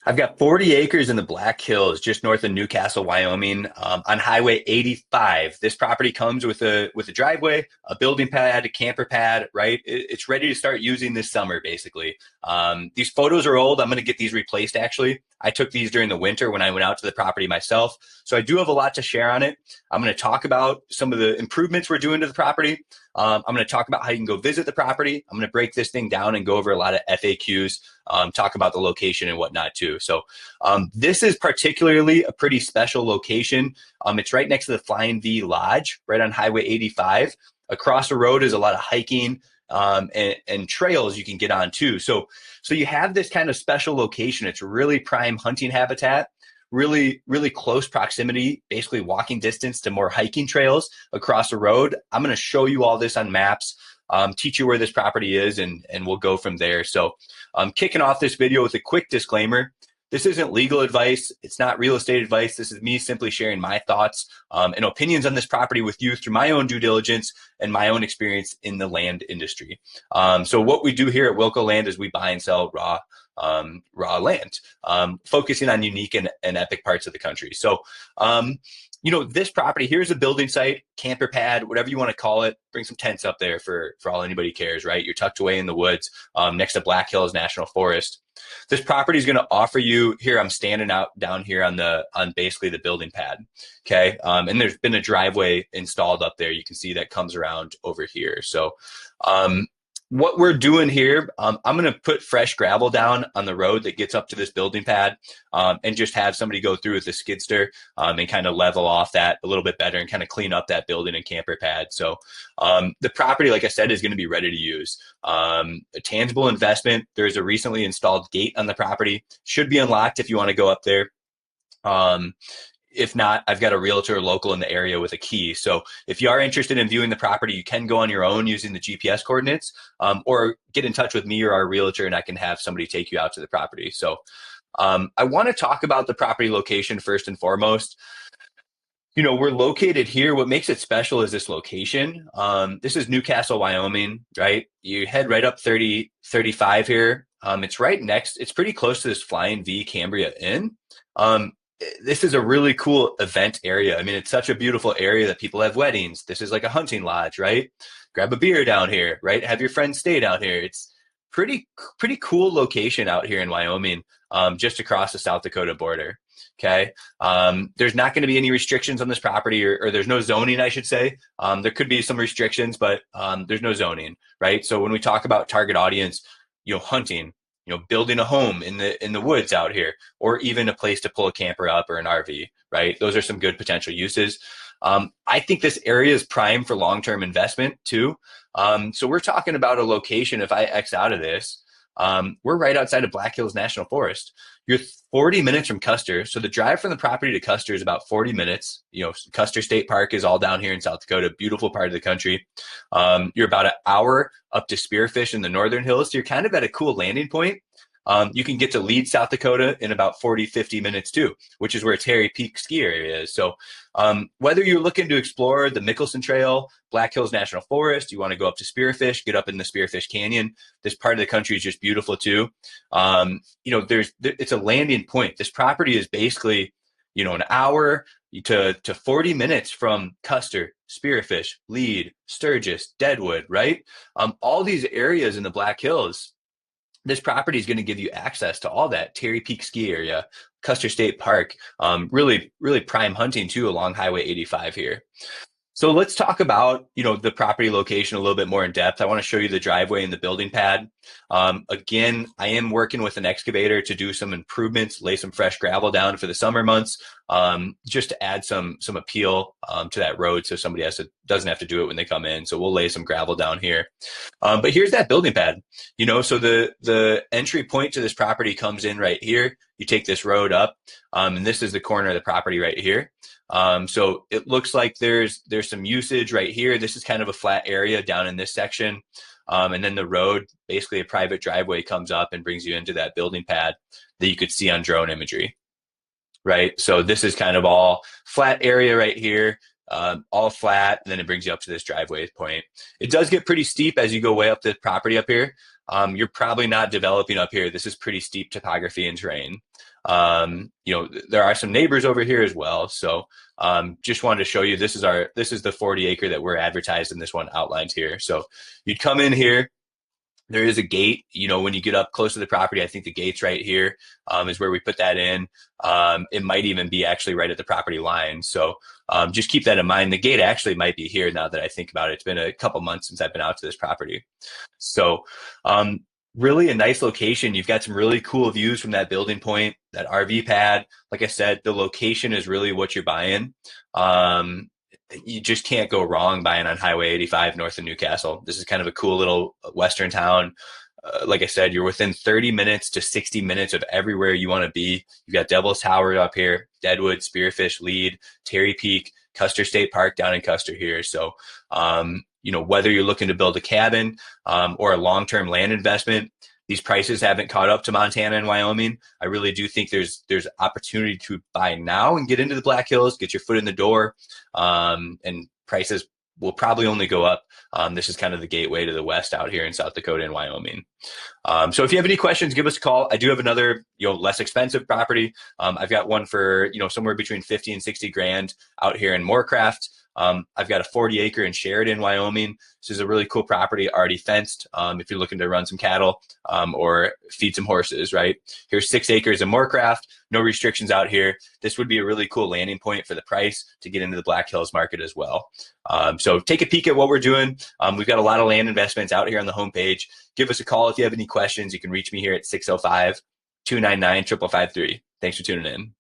I've got 40 acres in the Black Hills, just north of Newcastle, Wyoming, on Highway 85. This property comes with a driveway, a building pad, a camper pad, right? It's ready to start using this summer, basically. These photos are old. I'm going to get these replaced, actually. I took these during the winter when I went out to the property myself. So I do have a lot to share on it. I'm going to talk about some of the improvements we're doing to the property. I'm going to talk about how you can go visit the property. I'm going to break this thing down and go over a lot of FAQs, talk about the location and whatnot too. So this is particularly a pretty special location. It's right next to the Flying V Lodge, right on Highway 85. Across the road is a lot of hiking and trails you can get on too. So you have this kind of special location. It's really prime hunting habitat. Really, really close proximity, basically walking distance to more hiking trails across the road. I'm going to show you all this on maps, teach you where this property is, and we'll go from there. So I'm kicking off this video with a quick disclaimer. This isn't legal advice. It's not real estate advice. This is me simply sharing my thoughts and opinions on this property with you through my own due diligence and my own experience in the land industry. So what we do here at Wilco Land is we buy and sell raw land, focusing on unique and epic parts of the country. So, this property, here's a building site, camper pad, whatever you want to call it. Bring some tents up there for all anybody cares, right? You're tucked away in the woods next to Black Hills National Forest. This property is going to offer you here. I'm standing out down here on basically the building pad. Okay. And there's been a driveway installed up there. You can see that comes around over here. So, what we're doing here, I'm going to put fresh gravel down on the road that gets up to this building pad and just have somebody go through with a skid steer and kind of level off that a little bit better and kind of clean up that building and camper pad. So the property, like I said, is going to be ready to use. A tangible investment. There's a recently installed gate on the property. Should be unlocked if you want to go up there. If not, I've got a realtor local in the area with a key. So if you are interested in viewing the property, you can go on your own using the GPS coordinates or get in touch with me or our realtor and I can have somebody take you out to the property. So I want to talk about the property location first and foremost. We're located here. What makes it special is this location. This is Newcastle, Wyoming, right? You head right up 35 here. It's pretty close to this Flying V Cambria Inn. This is a really cool event area. I mean, it's such a beautiful area that people have weddings. This is like a hunting lodge, right? Grab a beer down here, right? Have your friends stay down here. It's pretty cool location out here in Wyoming, just across the South Dakota border. Okay. There's not going to be any restrictions on this property or there's no zoning, I should say. There could be some restrictions, but there's no zoning, right? So when we talk about target audience, hunting, building a home in the woods out here, or even a place to pull a camper up or an RV, right? Those are some good potential uses. I think this area is prime for long-term investment too. So we're talking about a location. If I X out of this, we're right outside of Black Hills National Forest. You're 40 minutes from Custer. So the drive from the property to Custer is about 40 minutes. Custer State Park is all down here in South Dakota, beautiful part of the country. You're about an hour up to Spearfish in the Northern Hills. So you're kind of at a cool landing point. You can get to Leeds, South Dakota in about 40-50 minutes too, which is where Terry Peak ski area is. So whether you're looking to explore the Mickelson Trail, Black Hills National Forest, you want to go up to Spearfish, get up in the Spearfish Canyon. This part of the country is just beautiful too. It's a landing point. This property is basically, an hour to 40 minutes from Custer, Spearfish, Lead, Sturgis, Deadwood, right? All these areas in the Black Hills. This property is going to give you access to all that. Terry Peak ski area, Custer State Park, really, really prime hunting too along Highway 85 here. So let's talk about, the property location a little bit more in depth. I want to show you the driveway and the building pad. Again, I am working with an excavator to do some improvements, lay some fresh gravel down for the summer months, just to add some appeal to that road so somebody doesn't have to do it when they come in. So we'll lay some gravel down here. But here's that building pad. So the entry point to this property comes in right here. You take this road up, and this is the corner of the property right here. So it looks like there's some usage right here. This is kind of a flat area down in this section. And then the road, basically a private driveway, comes up and brings you into that building pad that you could see on drone imagery, right? So this is kind of all flat area right here. all flat, and then it brings you up to this driveway point. It does get pretty steep as you go way up the property up here. You're probably not developing up here. This is pretty steep topography and terrain. There are some neighbors over here as well. So just wanted to show you, this is the 40 acre that we're advertised in this one outlined here. So you'd come in here. There is a gate, when you get up close to the property. I think the gate's right here, is where we put that in. It might even be actually right at the property line. So just keep that in mind. The gate actually might be here now that I think about it. It's been a couple months since I've been out to this property. So really a nice location. You've got some really cool views from that building point, that RV pad. Like I said, the location is really what you're buying. You just can't go wrong buying on Highway 85 north of Newcastle. This is kind of a cool little western town. Like I said, you're within 30 minutes to 60 minutes of everywhere you want to be. You've got Devil's Tower up here, Deadwood, Spearfish, Lead, Terry Peak, Custer State Park down in Custer here. So, whether you're looking to build a cabin or a long-term land investment, these prices haven't caught up to Montana and Wyoming. I really do think there's opportunity to buy now and get into the Black Hills, get your foot in the door, and prices will probably only go up. This is kind of the gateway to the west out here in South Dakota and Wyoming. So if you have any questions, give us a call. I do have another, less expensive property. I've got one for, somewhere between 50 and 60 grand out here in Moorcraft. I've got a 40 acre in Sheridan, Wyoming. This is a really cool property, already fenced. If you're looking to run some cattle or feed some horses, right? Here's 6 acres in Moorcraft, no restrictions out here. This would be a really cool landing point for the price to get into the Black Hills market as well. So take a peek at what we're doing. We've got a lot of land investments out here on the homepage. Give us a call if you have any questions. You can reach me here at 605-299-5553. Thanks for tuning in.